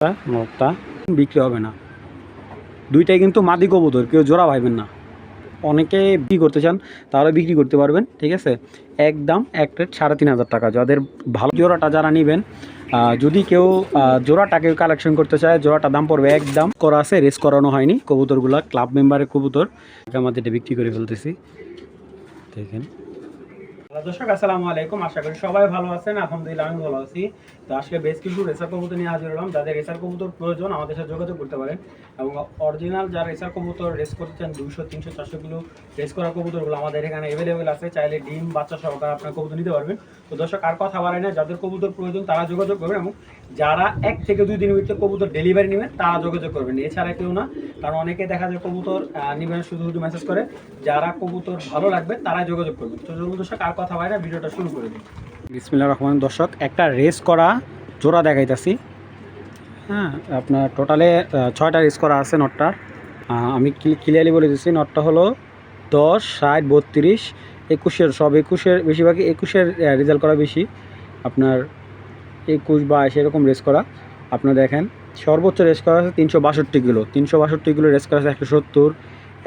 নটটা বিক্রি হবে না, দুইটাই কিন্তু মাদি কবুতর, কেউ জোড়া ভাইবেন না। অনেকে বিক্রি করতে চান তাহলে বিক্রি করতে পারবেন, ঠিক আছে। একদম এক রেট 3,500 টাকা। যাদের ভালো জোড়াটা যারা নেবেন, যদি কেউ জোড়াটাকে কালেকশন করতে চায়, জোড়াটা দাম পড়বে একদম করা আছে, রেস করানো হয়নি কবুতরগুলো, ক্লাব মেম্বারের কবুতর আমাদের এটা বিক্রি করে ফেলতেছি। দেখেন দর্শক, আসসালামু আলাইকুম, আশা করি সবাই ভালো আছেন। আলহামদুলিল্লাহ আমি ভালো আছি। তো আসলে বেশ কিছু রেসার কবুতর নিয়ে হাজির হলাম। যাদের রেসার কবুতর প্রয়োজন আমাদের সাথে যোগাযোগ করতে পারেন, এবং অরিজিনাল যারা রেসার কবুতর রেস করতে চান 200, 300, 400 কিলো রেস করা কবুতরগুলো আমাদের এখানে অ্যাভেলেবেল আছে। চাইলে ডিম বাচ্চা সহকারে আপনার কবুতর নিতে পারবেন। তো দর্শক, আর কথা বাড়াই না, যাদের কবুতর প্রয়োজন তারা যোগাযোগ করবেন, এবং যারা 1 থেকে 2 দিনের ভিতরে কবুতর ডেলিভারি নেবেন তারা যোগাযোগ করবেন, এছাড়া কেউ না। কারণ অনেকে দেখা যায় কবুতর নেবেন শুধু শুধু মেসেজ করে, যারা কবুতর ভালো লাগবে তারাই যোগাযোগ করবেন। তো দর্শক, আর কথা বাড়াই না, ভিডিওটা শুরু করে দিই। বিসমিল্লাহির রহমানির রহিম। দর্শক, একটা রেস করা জোড়া দেখাইতেছি। হ্যাঁ, আপনার টোটালে 6টা রেস করা আছে নটটার। আমি ক্লিয়ারলি বলে দিচ্ছি, নটটা হলো 10, 60, 32, 21-এর, সব 21-এর, বেশিরভাগই 21-এর রেজাল্ট করা বেশি। আপনার 21, 22 এরকম রেস করা। আপনার দেখেন সর্বোচ্চ রেস করা আছে 362 কিলো, 362 কিলো রেস করা আছে 170,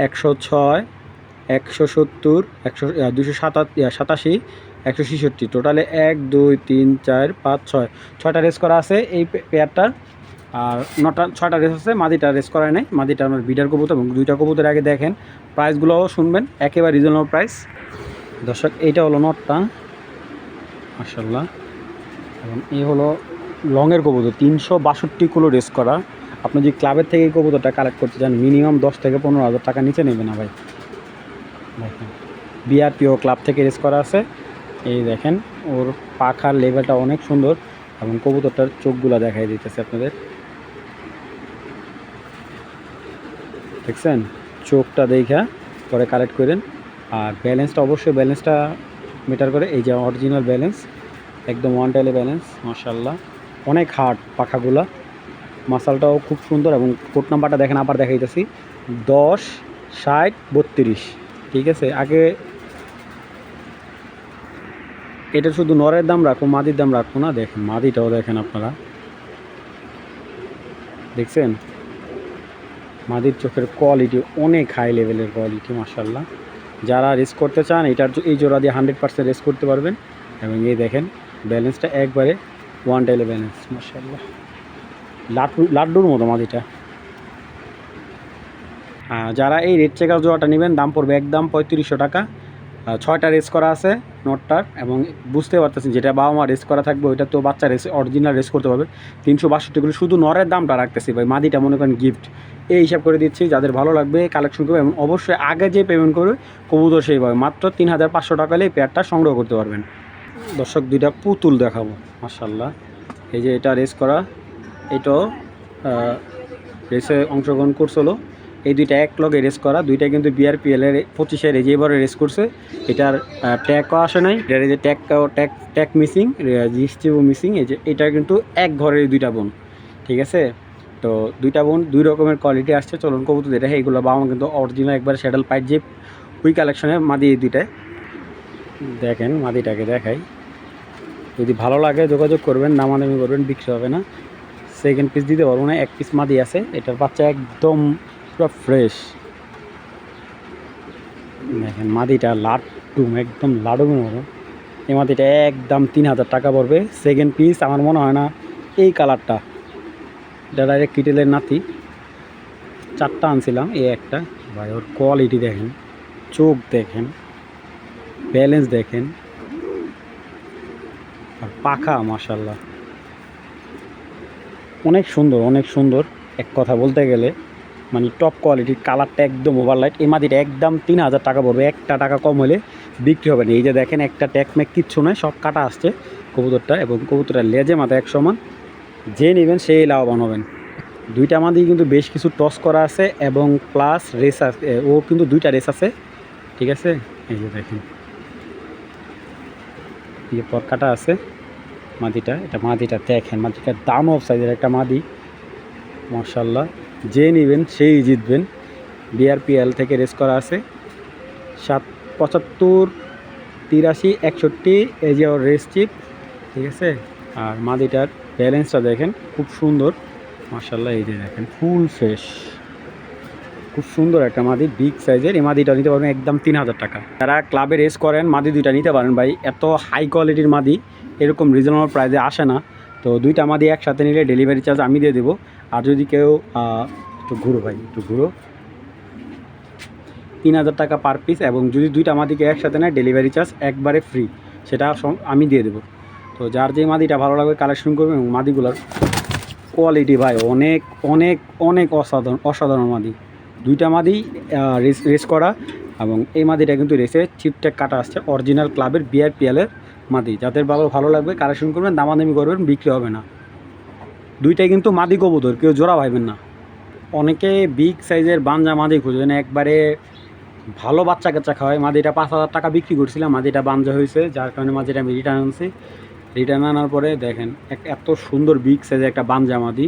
106, 170, 287, 166, টোটালে 1, 2, 3, 4, 5, 6, 6টা রেস করা আছে এই পেয়ারটার। আর 6টা রেস আছে, মাদিটা রেস করায় নাই। মাদিটা আমার বিডার কবুতর, এবং 2টা কবুতর আগে দেখেন, প্রাইসগুলোও শুনবেন, একেবারে রিজনেবল প্রাইস। দর্শক, এইটা হলো নটটা, মাশাআল্লাহ। এবং এই হলো লংয়ের কবুতর, 362 কিলো রেস করা। আপনি যদি ক্লাবের থেকে এই কবুতরটা কালেক্ট করতে চান, মিনিমাম 10 থেকে 15,000 টাকা নিচে নেবে না ভাই। দেখেন বিআরপিও ক্লাব থেকে রেস করা আছে। এই দেখেন ওর পাখার লেভেলটা অনেক সুন্দর, এবং কবুতরটার চোখগুলো দেখাই দিতেছে আপনাদের, দেখছেন? চোখটা দেখা পরে কালেক্ট করেন। আর ব্যালেন্সটা অবশ্যই ব্যালেন্সটা মিটার করে, এই যে অরিজিনাল ব্যালেন্স, একদম ওয়ান টাইলে ব্যালেন্স, মাশাআল্লাহ। অনেক হার্ড পাখাগুলা, মাসালটাও খুব সুন্দর। এবং কোড নাম্বারটা দেখেন, আবার দেখাইতেছি, 10, 60, 32, ঠিক আছে। আগে এটা শুধু নরের দাম রাখবো, মাদির দাম রাখবো না। দেখেন মাদিটাও দেখেন আপনারা, দেখছেন? মাদির চোখের কোয়ালিটি অনেক হাই লেভেলের কোয়ালিটি, মাশাআল্লাহ। যারা রেস করতে চান এই জোড়া দিয়ে 100% রেস করতে পারবেন। এবং এই দেখেন ব্যালেন্সটা একবারে ওয়ান টাইলে ব্যালেন্স, মাশাআল্লাহ। লাড্ডুর মতো মাদিটা। যারা এই রেড চেকার জোড়াটা নেবেন, দাম পড়বে একদম 3500 টাকা। 6টা রেস করা আছে নটটার, এবং বুঝতে পারতেছেন যেটা বাবা মা রেস করা থাকবে ওইটা তো বাচ্চা রেস অরিজিনাল রেস করতে পারবে। 362 কিলো, শুধু নরের দামটা রাখতেছি ভাই, মাদিটা মনে করেন গিফট, এই হিসাব করে দিচ্ছি। যাদের ভালো লাগবে কালেকশন করবে, এবং অবশ্যই আগে যে পেমেন্ট করবে কবুতর সেইভাবে মাত্র 3500 টাকা হলে এই পেয়ারটা সংগ্রহ করতে পারবেন। দর্শক, 2টা পুতুল দেখাবো, মাশাআল্লাহ। এই যে এটা রেস করা, এটাও রেসে অংশগ্রহণ করছিল। এই 2টা এক লগে রেস করা, 2টা কিন্তু বিআরপিএলের 25-এর যেবারে রেস করছে। এটার ট্যাগও আসে নাই, এটার যে ট্যাগ মিসিং, রেজিস্ট্রিও মিসিং। এই যে এটা কিন্তু এক ঘরের 2টা বোন, ঠিক আছে। তো 2টা বোন 2 রকমের কোয়ালিটি আসছে। চলুন কবুতর যেটা এইগুলো বাবা কিন্তু অরিজিনাল একবার স্যাডেল পাইট যে ওই কালেকশনের মাদি, এই 2টায় দেখেন। মাদিটাকে দেখাই, যদি ভালো লাগে যোগাযোগ করবেন, দামাদামি করবেন, বিক্রি হবে না। সেকেন্ড পিস দিতে পারবো না, 1 পিস মাদি আছে। এটার বাচ্চা একদম পুরো ফ্রেশ। দেখেন মাদিটা লাড্ডু, একদম লাড্ডুর মতো। এই মাদিটা একদম 3000 টাকা পড়বে। সেকেন্ড পিস আমার মনে হয় না এই কালারটা, এটা ডাইরেক্ট কিটেলের নাতি। 4টা আনছিলাম, এই একটা ভাই। ওর কোয়ালিটি দেখেন, চোখ দেখেন, ব্যালেন্স দেখেন, আর পাখা মাশাআল্লাহ অনেক সুন্দর, অনেক সুন্দর। এক কথা বলতে গেলে মানে টপ কোয়ালিটির, কালারটা একদম ওভারলাইট। এই মাদিটা একদম 3000 টাকা পড়বে, 1টা টাকা কম হলে বিক্রি হবে না। এই যে দেখেন, একটা ট্যাকম্যাক কিচ্ছু নয়, সব কাটা আসছে কবুতরটা, এবং কবুতরটা লেজে মাথা এক সমান। যে নেবেন সেই লাভবান হবেন। 2টা মাদি কিন্তু বেশ কিছু টস করা আছে, এবং প্লাস রেস আছে, ও কিন্তু 2টা রেস আছে, ঠিক আছে। এই যে দেখেন, এই যে পর কাটা আছে মাদিটা। এটা মাদিটা দেখেন, মাদিটার দাম অফ সাইজের একটা মাদি, মাশাআল্লাহ। যে নেবেন সেই জিতবেন। বিআরপিএল থেকে রেস করা আছে, 75, 83, 61, এই যে ওর রেস চিপ, ঠিক আছে। আর মাদিটার ব্যালেন্সটা দেখেন খুব সুন্দর, মাশাআল্লাহ, এই যে দেখেন ফুল ফ্রেশ, খুব সুন্দর একটা মাদি, বিগ সাইজের। এই মাদিটা নিতে পারবেন একদম 3000 টাকা। যারা ক্লাবে রেস করেন মাদি দুইটা নিতে পারেন ভাই, এত হাই কোয়ালিটির মাদি এরকম রিজনেবল প্রাইসে আসে না। তো দুইটা মাদি একসাথে নিলে ডেলিভারি চার্জ আমি দিয়ে দেবো। আর যদি কেউ একটু ঘুরো ভাই, একটু ঘুরো, 3000 টাকা পার পিস। এবং যদি দুইটা মাদিকে একসাথে নেয় ডেলিভারি চার্জ একবারে ফ্রি, সেটা আমি দিয়ে দেবো। তো যার যে মাদিটা ভালো লাগবে কালেকশন করবে। এবং মাদিগুলোর কোয়ালিটি ভাই অনেক অনেক অনেক অসাধারণ অসাধারণ মাদি। দুইটা মাদি রেস করা, এবং এই মাদিটা কিন্তু রেসে চিপটেক কাটা আসছে, অরিজিনাল ক্লাবের বিআরপিএলের মাদি। যাদের ভালো লাগবে কালেকশন করবেন, দামাদামি করবেন, বিক্রি হবে না। দুইটাই কিন্তু মাদি কবুতর, কেউ জোড়া ভাইবেন না। অনেকে বিগ সাইজের বাঞ্জা মাদি খুঁজবেন, একবারে ভালো বাচ্চা কাচ্চা খাওয়ায়। মাদিটা 5000 টাকা বিক্রি করছিলাম, মাদিটা বাঞ্জা হয়েছে, যার কারণে মাদিটা আমি রিটার্ন আনছি। রিটার্ন আনার পরে দেখেন এত সুন্দর বিগ সাইজের একটা বাঞ্জা মাদি।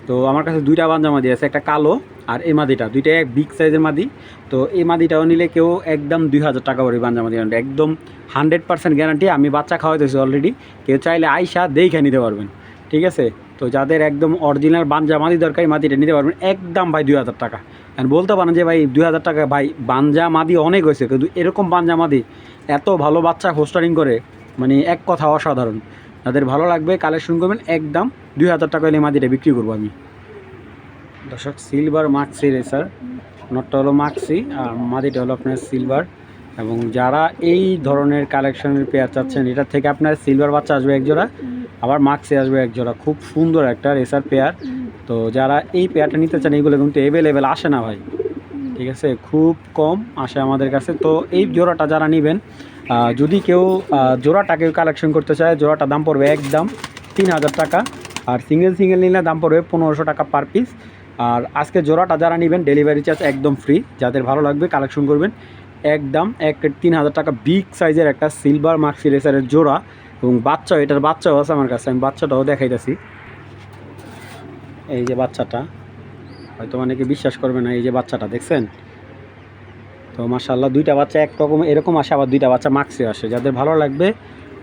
তো আমার কাছে দুইটা বাঞ্জা মাদি আছে, একটা কালো আর এই মাদিটা, দুইটাই এক বিগ সাইজের মাদি। তো এই মাদিটাও নিলে কেউ একদম 2000 টাকা করে বাঞ্জা মাদি, একদম 100% গ্যারান্টি। আমি বাচ্চা খাওয়াইতেছি অলরেডি, কেউ চাইলে আইসা দেখে নিতে পারবেন, ঠিক আছে। তো যাদের একদম অরিজিনাল বাঞ্জা মাদি দরকার, এই মাদিটা নিতে পারবেন একদম ভাই 2000 টাকা। এখন বলতে পারেন যে ভাই 2000 টাকা ভাই, বাঞ্জা মাদি অনেক হয়েছে, কিন্তু এরকম বাঞ্জা মাদি এত ভালো বাচ্চা হোস্টারিং করে, মানে এক কথা অসাধারণ। যাদের ভালো লাগবে কালেকশন করবেন, একদম 2000 টাকা হলে মাদিটা বিক্রি করবো আমি। দর্শক, সিলভার মাক্সি রেসার, নটটা হলো মাক্সি আর মাদিটা হলো আপনার সিলভার। এবং যারা এই ধরনের কালেকশনের পেয়ার চাচ্ছেন, এটার থেকে আপনার সিলভার বাচ্চা আসবে এক জোড়া, আবার মাক্সি আসবে এক জোড়া। খুব সুন্দর একটা রেসার পেয়ার। তো যারা এই পেয়ারটা নিতে চান, এইগুলো কিন্তু অ্যাভেলেবেল আসে না ভাই, ঠিক আছে, খুব কম আসে আমাদের কাছে। তো এই জোড়াটা যারা নেবেন, যদি কেউ জোড়াটা কেউ কালেকশন করতে চায়, জোড়াটা দাম পড়বে একদম 3000 টাকা। আর সিঙ্গেল নিলে দাম পড়বে 1500 টাকা পার পিস। আর আজকে জোড়াটা যারা নেবেন ডেলিভারি চার্জ একদম ফ্রি। যাদের ভালো লাগবে কালেকশন করবেন, একদম 3000 টাকা বিগ সাইজের একটা সিলভার মাক্সি রেসারের জোড়া। এবং বাচ্চা, এটার বাচ্চাও আছে আমার কাছে, আমি বাচ্চাটাও দেখাইতেছি। এই যে বাচ্চাটা, হয়তো অনেকে বিশ্বাস করবে না, এই যে বাচ্চাটা দেখছেন। তো মাশাআল্লাহ, দুইটা বাচ্চা একরকম এরকম আসে, আবার দুইটা বাচ্চা মাক্সি আসে। যাদের ভালো লাগবে,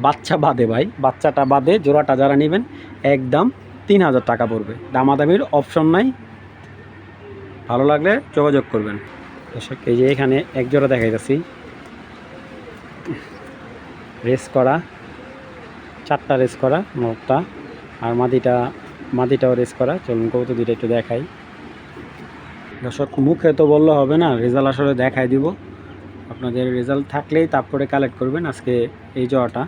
বাচ্চা বাদে ভাই, বাচ্চাটা বাদে জোড়াটা যারা নেবেন একদম 3000 টাকা পড়বে, দামাদামির অপশন নাই। ভালো লাগলে যোগাযোগ করবেন। দর্শক, এই যে এখানে এক জোড়া দেখাইতেছি, রেস করা, 4টা রেস করা মোটটা, আর মাদিটাও রেস করা। চলুন কবুতর দুইটা একটু দেখাই। দর্শক, মুখে তো বললে হবে না, রেজাল্ট আসলে দেখাই দিব। আপনাদের রেজাল্ট থাকলেই তারপরে কালেক্ট করবেন। আজকে এই জোড়াটা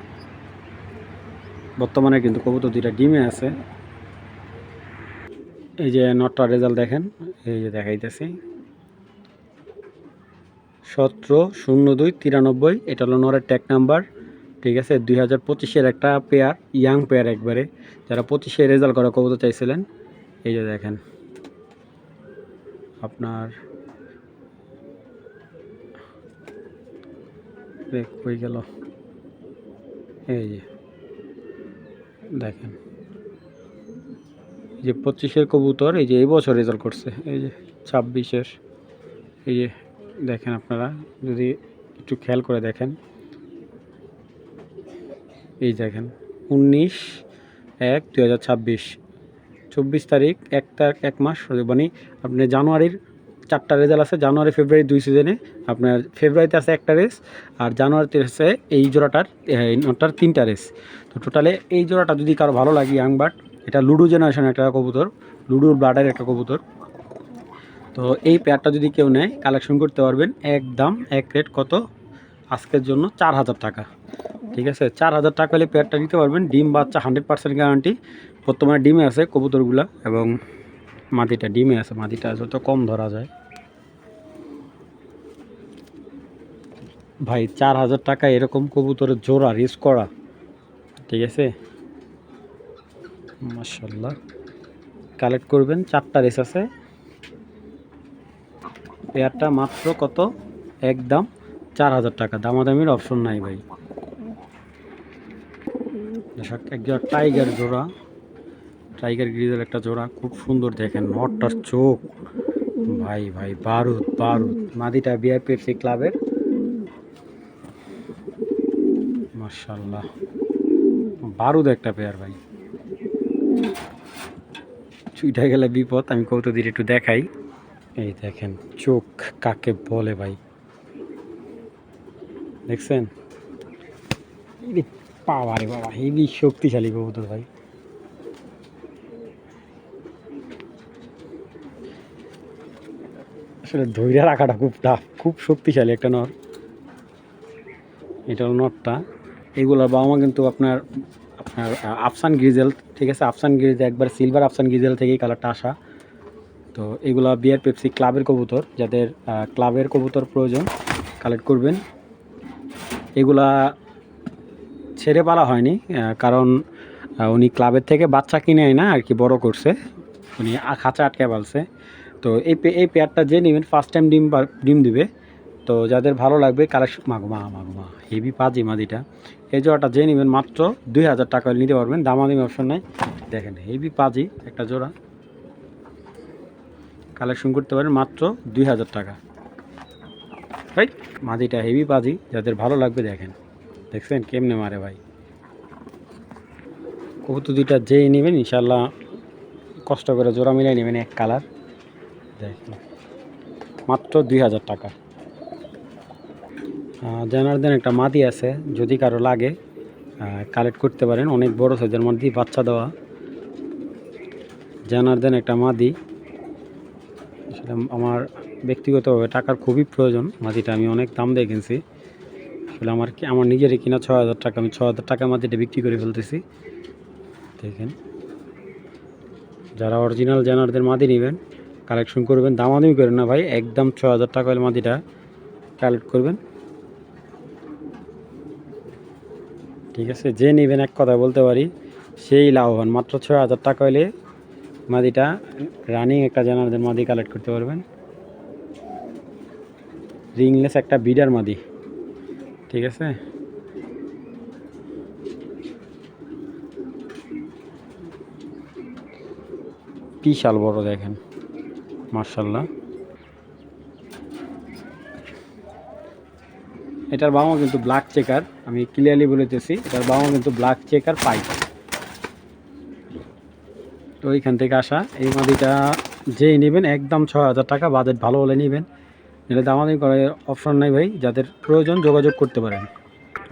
বর্তমানে কিন্তু কবুতর দুইটা ডিমে আছে। এই যে নটটার রেজাল্ট দেখেন, এই যে দেখাইতেছি, 17/02/93। এটা হলো নরের ট্যাগ নাম্বার, ঠিক আছে। 2025-এর একটা পেয়ার, ইয়াং পেয়ার একবারে, যারা 25-এ রেজাল্ট করা কবুতর চাইছিলেন। এই যে দেখেন আপনার হয়ে গেল, এই যে দেখেন, এই যে 25-এর কবুতর, এই যে এই বছর রেজাল্ট করছে, এই যে 26-এর, এই যে দেখেন, আপনারা যদি একটু খেয়াল করে দেখেন, এই দেখেন 19/1/2026, 24 তারিখ, 1 মাস, মানে আপনি জানুয়ারির 4টা রেজাল্ট আছে, জানুয়ারি ফেব্রুয়ারি 2 সিজনে। আপনার ফেব্রুয়ারিতে আছে একটা রেস, আর জানুয়ারিতে আছে এই জোড়াটার, এই নটার 3টা রেস। তো টোটালে এই জোড়াটা যদি কারো ভালো লাগে, ইয়াং বাট, এটা লুডো জেনারেশন একটা কবুতর, লুডোর ব্লাডের একটা কবুতর। তো এই পেয়ারটা যদি কেউ নেয় কালেকশন করতে পারবেন, একদম এক রেট কত আজকের জন্য 4000 টাকা, ঠিক আছে। 4000 টাকা হলে পেয়ারটা নিতে পারবেন। ডিম বাচ্চা 100% গ্যারান্টি। বর্তমানে ডিমে আছে কবুতরগুলা, এবং মাদিটা ডিমে আছে, মাদিটা যত কম ধরা যায় ভাই। 4000 টাকা এরকম কবুতরের জোড়া রেস করা, ঠিক আছে, মাশাআল্লাহ। কালেক্ট করবেন, 4টা রেস আছে। পেয়ারটা মাত্র কত, একদম 4000 টাকা, দামাদামির অপশন নাই ভাই। একজন টাইগার জোড়া, টাইগার গ্রিজের একটা জোড়া, খুব সুন্দর দেখেন নটটার চোখ, ভাই ভাই বারুদ বারুদ। মাদিটা বিআরপিএফসি ক্লাবের, মাশাআল্লাহ, বারুদ একটা পেয়ার ভাই। চুইটা গেলে বিপদ। আমি কবুতর দিয়ে একটু দেখাই। এই দেখেন চোখ কাকে বলে ভাই, দেখছেন? বাবা রে বাবা, হেবি শক্তিশালী কবুতর ভাই। আসলে ধৈর্য রাখাটা খুব টাফ, খুব শক্তিশালী একটা নর। এটা হলো নরটা। এগুলোর বাবা মা কিন্তু আপনার আপনার আফসান গ্রিজেল, ঠিক আছে? আফসান গ্রিজেল একবার সিলভার আফসান গ্রিজেল থেকেই কালারটা আসা। তো এগুলা বিয়ার পেপসি ক্লাবের কবুতর, যাদের ক্লাবের কবুতর প্রয়োজন কালেক্ট করবেন। এগুলা ছেড়ে পালা হয়নি, কারণ উনি ক্লাবের থেকে বাচ্চা কিনে না আর কি, বড় করছে উনি, খাঁচা আটকে পালছে। তো এই পেয়ারটা যে নেবেন ফার্স্ট টাইম ডিম দিবে। তো যাদের ভালো লাগবে কালেকশন, মাগুমা হেভি পাজি মাদিটা। এই জোড়াটা যে নেবেন মাত্র 2000 টাকা নিতে পারবেন, দামাদামি অপশন নাই। দেখেন হেভি পাজি একটা জোড়া, কালেকশন করতে পারেন মাত্র 2000 টাকা। রাইট, মাদিটা হেভি পাজি, যাদের ভালো লাগবে দেখেন, দেখছেন কেমনে মারে ভাই। কবুতর দুইটা যেই নেবেন ইনশাল্লাহ কষ্ট করে জোড়া মিলাই নেবেন, এক কালার। দেখেন মাত্র 2000 টাকা। জানারদেন একটা মাদি আছে, যদি কারো লাগে কালেক্ট করতে পারেন। অনেক বড় সাইজের মধ্যে বাচ্চা দেওয়া জানারদেন একটা মাদি। সেটা আমার ব্যক্তিগতভাবে টাকার খুবই প্রয়োজন, মাদিটা আমি অনেক দাম দিয়ে কিনছি। আসলে আমার নিজেরই কিনা 6000 টাকা, আমি 6000 টাকা মাদিটা বিক্রি করে ফেলতেছি। দেখেন যারা অরিজিনাল জানারদের মাদি নেবেন কালেকশন করবেন, দামাদামি করেন না ভাই, একদম 6000 টাকা হলে মাদিটা কালেক্ট করবেন, ঠিক আছে? যে নেবেন এক কথা বলতে পারি সেই লাভবান। মাত্র 6000 টাকা হলে মাদিটা রানিং একটা জানারদের মাদি কালেক্ট করতে পারবেন, রিংলেস একটা বিডার মাদি, ঠিক আছে? বিশাল বড় দেখেন, মার্শাল্লাহ। এটার বাবা কিন্তু ব্ল্যাক চেকার, আমি ক্লিয়ারলি বলেতেছি, এটার বাবা কিন্তু ব্ল্যাক চেকার পাইপ। তো ওইখান থেকে আসা এই মাদিটা যেই নেবেন একদম 6000 টাকা, বাজেট ভালো হলে নেবেন, নিলে দামাদামি করার অপশন নাই ভাই। যাদের প্রয়োজন যোগাযোগ করতে পারেন।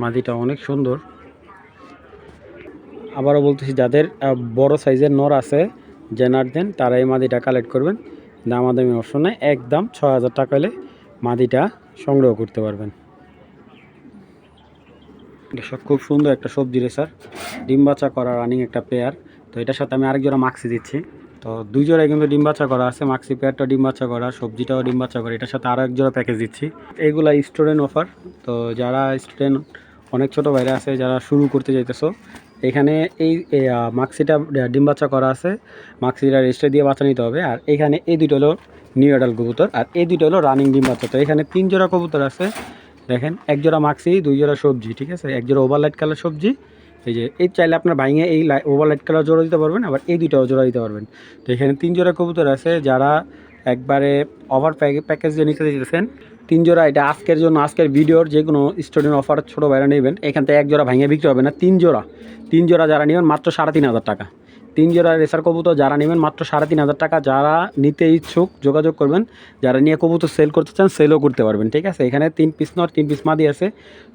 মাদিটা অনেক সুন্দর। আবারও বলতেছি, যাদের বড় সাইজের নর আছে জেনারদেন, তারা এই মাদিটা কালেক্ট করবেন, দামাদামি অপশন নাই, একদম 6000 টাকা হলে মাদিটা সংগ্রহ করতে পারবেন। এটা খুব সুন্দর একটা সবজি রেসার, ডিম বাচ্চা করা রানিং একটা পেয়ার। তো এটার সাথে আমি আরেক জোড়া মাক্সি দিচ্ছি। তো দুই জোড়ায় কিন্তু ডিম বাচ্চা করা আছে, মাক্সি পেয়ারটাও ডিম বাচ্চা করা, সবজিটাও ডিম বাচ্চা করা। এটার সাথে আরও এক জোড়া প্যাকেজ দিচ্ছি। এইগুলা স্টুডেন্ট অফার। তো যারা স্টুডেন্ট, অনেক ছোটো বাইরে আছে যারা শুরু করতে চাইতেছো, এখানে এই মাক্সিটা ডিম বাচ্চা করা আছে, মাক্সিটা রেজিস্টার দিয়ে বাচ্চা নিতে হবে। আর এখানে এই দুটো হলো নিউ অ্যাডাল্ট কবুতর, আর এই দুটো হলো রানিং ডিম বাচ্চা। তো এখানে 3 জোড়া কবুতর আছে, দেখেন এক জোড়া মাক্সি, 2 জোড়া সবজি, ঠিক আছে? এক জোড়া ওভারলাইট কালার সবজি। এই যে এই চাইলে আপনার ভাঙে এই ওভারলাইট কালার জোড়া দিতে পারবেন, আবার এই দুইটাও জোড়া দিতে পারবেন। তো এখানে 3 জোড়া কবুতর আছে, যারা একবারে ওভার প্যাকেজ যে নিতে দিতেছেন 3 জোড়া, এটা আজকের জন্য, আজকের ভিডিওর যে কোনো স্টুডেন্ট অফার ছোটো বাইরে নেবেন, এখান থেকে এক জোড়া ভাঙে বিক্রি হবে না, 3 জোড়া যারা নেবেন মাত্র 3500 টাকা। 3 জোড়া রেসার কবুতর যারা নেবেন মাত্র 3500 টাকা। যারা নিতে ইচ্ছুক যোগাযোগ করবেন, যারা নিয়ে কবুতর সেল করতে চান সেলও করতে পারবেন, ঠিক আছে? এখানে 3 পিস নর 3 পিস মাদি আছে।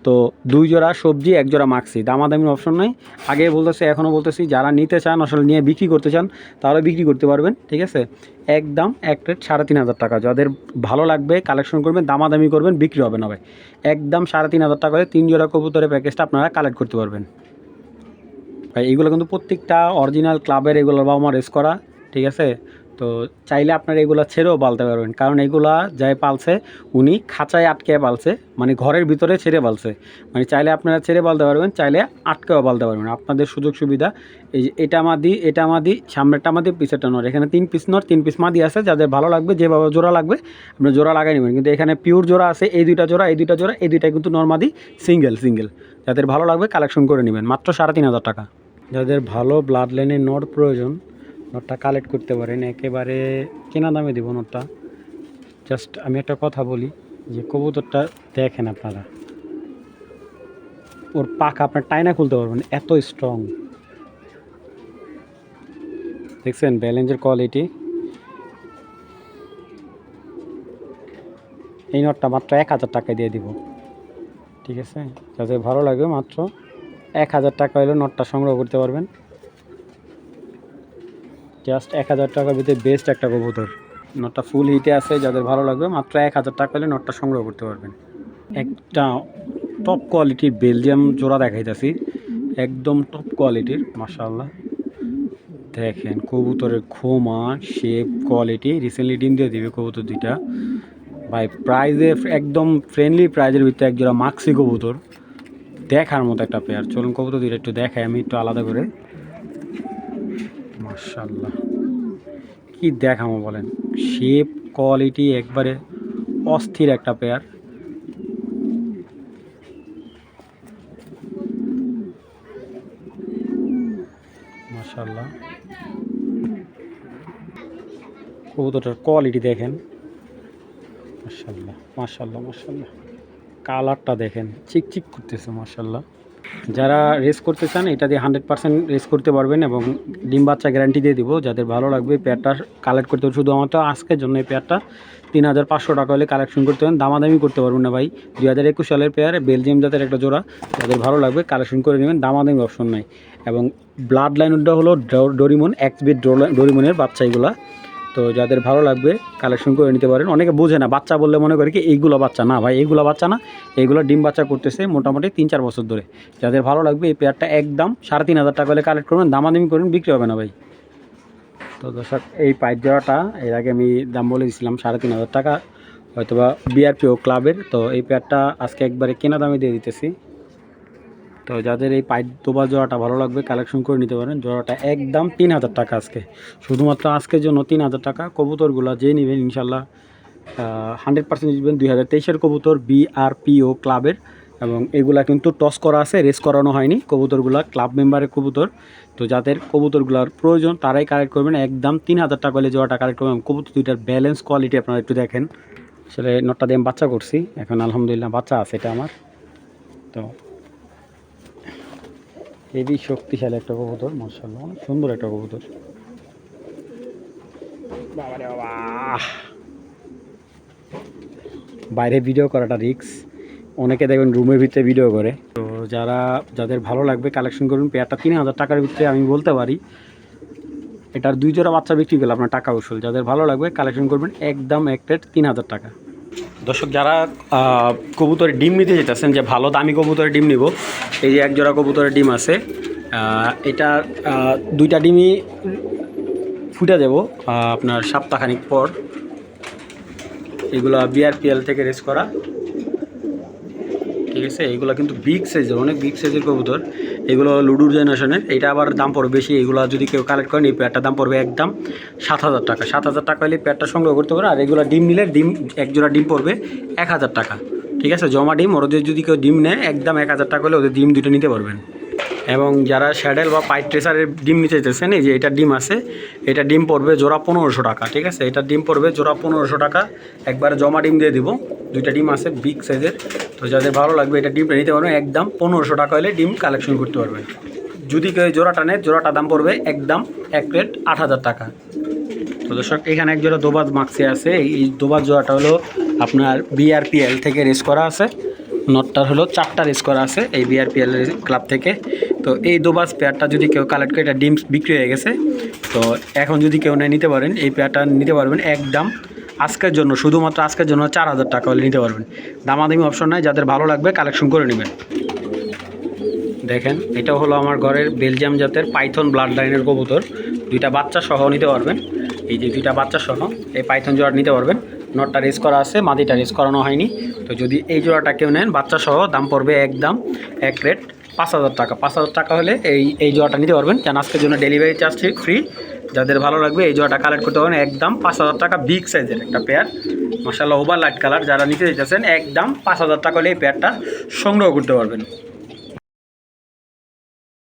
তো 2 জোড়া সবজি 1 জোড়া মাক্সি, দামাদামির অপশন নাই। আগে বলতেছি এখনও বলতেছি, যারা নিতে চান আসলে নিয়ে বিক্রি করতে চান তাহলে বিক্রি করতে পারবেন, ঠিক আছে? একদম এক রেট 3500 টাকা। যাদের ভালো লাগবে কালেকশন করবেন, দামাদামি করবেন, বিক্রি হবে না ভাই। একদম 3500 টাকা করে 3 জোড়া কবুতরের প্যাকেজটা আপনারা কালেক্ট করতে পারবেন ভাই। এইগুলো কিন্তু প্রত্যেকটা অরিজিনাল ক্লাবের, এগুলো বাবা মা রেস করা, ঠিক আছে? তো চাইলে আপনারা এগুলো ছেড়েও পালতে পারবেন, কারণ এগুলা যাই পালছে উনি খাঁচায় আটকে পালছে, মানে ঘরের ভিতরে ছেড়ে পালছে। মানে চাইলে আপনারা ছেড়ে পালতে পারবেন, চাইলে আটকেও পালতে পারবেন, আপনাদের সুযোগ সুবিধা। এই যে এটা মাদি, সামনেরটা মাদি, পিছেরটা নর। এখানে 3 পিস নর 3 পিস মাদি আছে, যাদের ভালো লাগবে যেভাবে জোড়া লাগবে আপনি জোড়া লাগাই নেবেন। কিন্তু এখানে পিওর জোড়া আছে, এই দুইটা জোড়া, এই দুইটা জোড়া, এই দুইটা কিন্তু নর মাদি সিঙ্গেল। যাদের ভালো লাগবে কালেকশন করে নেবেন মাত্র 3500 টাকা। যাদের ভালো ব্লাড লাইনের নট প্রয়োজন, নটটা কালেক্ট করতে পারেন, একেবারে কেনা দামে দেবো নটটা। জাস্ট আমি একটা কথা বলি, যে কবুতরটা দেখেন আপনারা, ওর পাখা আপনার টাইনা খুলতে পারবেন, এত স্ট্রং। দেখছেন ব্যালেন্সের কোয়ালিটি। এই নটটা মাত্র 1000 টাকায় দিয়ে দিব, ঠিক আছে? যাদের ভালো লাগবে মাত্র 1000 টাকা হলে নটটা সংগ্রহ করতে পারবেন। জাস্ট 1000 টাকার ভিতরে বেস্ট একটা কবুতর। নটটা ফুল হিটে আছে, যাদের ভালো লাগবে মাত্র 1000 টাকা হলে নটটা সংগ্রহ করতে পারবেন। একটা টপ কোয়ালিটির বেলজিয়াম জোড়া দেখাইতেছি, একদম টপ কোয়ালিটির, মাশাআল্লাহ। দেখেন কবুতরের খোমা, শেপ, কোয়ালিটি। রিসেন্টলি ডিম দিয়ে দিবে কবুতর দুইটা ভাই। প্রাইজে একদম ফ্রেন্ডলি প্রাইজের ভিতরে একজোড়া মাক্সি কবুতর, দেখার মতো একটা পেয়ার। চলুন কবুতর দুইটা একটু দেখাই আমি একটু আলাদা করে। মাশাআল্লাহ, কি দেখাবো বলেন, শেপ কোয়ালিটি একবারে অস্থির একটা পেয়ার। মাশাআল্লাহ, কবুতরটার কোয়ালিটি দেখেন। মাশাআল্লাহ মাশাআল্লাহ মাশাআল্লাহ, কালারটা দেখেন, চিকচিক করতেছে মাশাআল্লাহ। যারা রেস করতে চান এটা দিয়ে 100% রেস করতে পারবেন এবং ডিম বাচ্চা গ্যারান্টি দিয়ে দিব। যাদের ভালো লাগবে পেয়ারটা কালেক্ট করতে হবে, শুধুমাত্র আজকের জন্য এই পেয়ারটা 3500 টাকা হলে কালেকশন করতে পারেন, দামাদামি করতে পারবেন না ভাই। 2021 সালের পেয়ার, বেলজিয়াম জাতের একটা জোড়া, যাদের ভালো লাগবে কালেকশন করে নেবেন, দামাদামি অপশন নাই। এবং ব্লাড লাইনটা হলো ডোরিমন, এক্সবিট ডোরিমনের বাচ্চা এগুলা। তো যাদের ভালো লাগবে কালেকশন করে নিতে পারেন। অনেকে বোঝে না, বাচ্চা বললে মনে করে কি এইগুলো বাচ্চা, না ভাই এইগুলো বাচ্চা না, এইগুলো ডিম বাচ্চা করতেছে মোটামুটি 3-4 বছর ধরে। যাদের ভালো লাগবে এই পেয়ারটা একদম 3500 টাকা হলে কালেক্ট করবেন, দামাদামি করবেন, বিক্রি হবে না ভাই। তো দর্শক, এই পাইপ জোড়াটা এর আগে আমি দাম বলে দিয়েছিলাম 3500 টাকা, হয়তোবা বিআরপিও ক্লাবের। তো এই পেয়ারটা আজকে একবারে কেনা দামে দিয়ে দিতেছি। তো যাদের এই পাইপ দোবা জোড়াটা ভালো লাগবে কালেকশন করে নিতে পারেন। জোড়াটা একদম 3000 টাকা আজকে, শুধুমাত্র আজকের জন্য 3000 টাকা। কবুতরগুলো যে নেবেন ইনশাল্লাহ 100% জিতবেন। 2023-এর কবুতর, বিআরপিও ক্লাবের, এবং এগুলা কিন্তু টস করা আছে, রেস করানো হয়নি। কবুতরগুলা ক্লাব মেম্বারের কবুতর। তো যাদের কবুতরগুলোর প্রয়োজন তারাই কালেক্ট করবেন, একদম 3000 টাকা হলে জোড়াটা কালেক্ট করবেন। কবুতর দুইটার ব্যালেন্স কোয়ালিটি আপনারা একটু দেখেন। আসলে নটটা দিয়ে আমি বাচ্চা করছি, এখন আলহামদুলিল্লাহ বাচ্চা আছে এটা আমার। তো হেভি শক্তিশালী একটা কবুতর, মাশাআল্লাহ, অনেক সুন্দর একটা কবুতর। বাবারে বাবা, বাইরে ভিডিও করাটা রিস্ক, অনেকে দেখবেন রুমের ভিতরে ভিডিও করে। তো যাদের ভালো লাগবে কালেকশন করুন। পেয়ারটা 3000 টাকার ভিতরে আমি বলতে পারি এটার 2 জোড়া বাচ্চা বিক্রি করলে আপনার টাকা উসুল। যাদের ভালো লাগবে কালেকশন করবেন, একদম এক রেট 3000 টাকা। দর্শক, যারা কবুতরের ডিম নিতে যেতেছেন, যে ভালো দামি কবুতরের ডিম নিব, এই যে এক জোড়া কবুতরের ডিম আছে, এটার 2টা ডিমই ফুটে দেব আপনার সপ্তাহখানিক পর। এগুলো বিআরপিএল থেকে রেস করা, ঠিক আছে? এগুলো কিন্তু বিগ সাইজের, অনেক বিগ সাইজের কবুতর। এগুলো লুডুর জেনারেশনের, এটা আবার দাম পড়বে বেশি। এগুলো যদি কেউ কালেক্ট করেন এই পেয়ারটার দাম পড়বে একদম 7000 টাকা। 7000 টাকা হলে পেয়ারটা সংগ্রহ করতে পারে। আর এগুলো ডিম নিলে এক জোড়া ডিম পড়বে 1000 টাকা, ঠিক আছে? জমা ডিম, ওদের যদি কেউ ডিম নেয় একদম 1000 টাকা হলে ওদের ডিম দুটো নিতে পারবেন। এবং যারা শ্যাডেল বা পাইপ ট্রেসারের ডিম নিতে চাইতেছেন, এই যে এটা ডিম আছে, এটা ডিম পড়বে জোড়া 1500 টাকা, ঠিক আছে? এটা ডিম পড়বে জোড়া 1500 টাকা, একবারে জমা ডিম দিয়ে দিব। 2টা ডিম আছে বিগ সাইজের। তো যাদের ভালো লাগবে এটা ডিমটা নিতে পারবেন, একদম 1500 টাকা হলে ডিম কালেকশন করতে পারবেন। যদি কেউ জোড়াটা নেয়, জোড়াটা দাম পড়বে একদম এক রেট 8000 টাকা। তো দর্শক, এখানে এক জোড়া দোবাজ মাক্সি আছে। এই দোবাজ জোড়াটা হলো আপনার বিআরপিএল থেকে রেস করা আছে। নটটার হলো 4টা রেস করা আছে এই বিআরপিএল ক্লাব থেকে। তো এই দোবাজ পেয়ারটা যদি কেউ কালেক্ট করে, এটা ডিম বিক্রি হয়ে গেছে। তো এখন যদি কেউ নেয় নিতে পারেন, এই পেয়ারটা নিতে পারবেন একদম আজকের জন্য, শুধুমাত্র আজকের জন্য 4000 টাকা হলে নিতে পারবেন, দামাদামি অপশন নাই। যাদের ভালো লাগবে কালেকশন করে নেবেন। দেখেন, এটা হলো আমার ঘরের বেলজিয়াম জাতের পাইথন ব্লাড লাইনের কবুতর, 2টা বাচ্চা সহ নিতে পারবেন। এই যে 2টা বাচ্চা সহ এই পাইথন জোড়া নিতে পারবেন। নটটা রেস করা আছে, মাদিটা রেস করানো হয়নি। তো যদি এই জোড়াটা কেউ নেন বাচ্চা সহ, দাম পড়বে একদম এক রেট 5000 টাকা। 5000 টাকা হলে এই জোড়াটা নিতে পারবেন। কেন আজকের জন্য ডেলিভারি চার্জ ফ্রি। যাদের ভালো লাগবে এই জোড়াটা কালেক্ট করতে পারবেন, একদম 5000 টাকা। বিগ সাইজের একটা পেয়ার, মাশাআল্লাহ, ওভার লাইট কালার। যারা নিতে চাইতেছেন একদম 5000 টাকা হলে এই পেয়ারটা সংগ্রহ করতে পারবেন।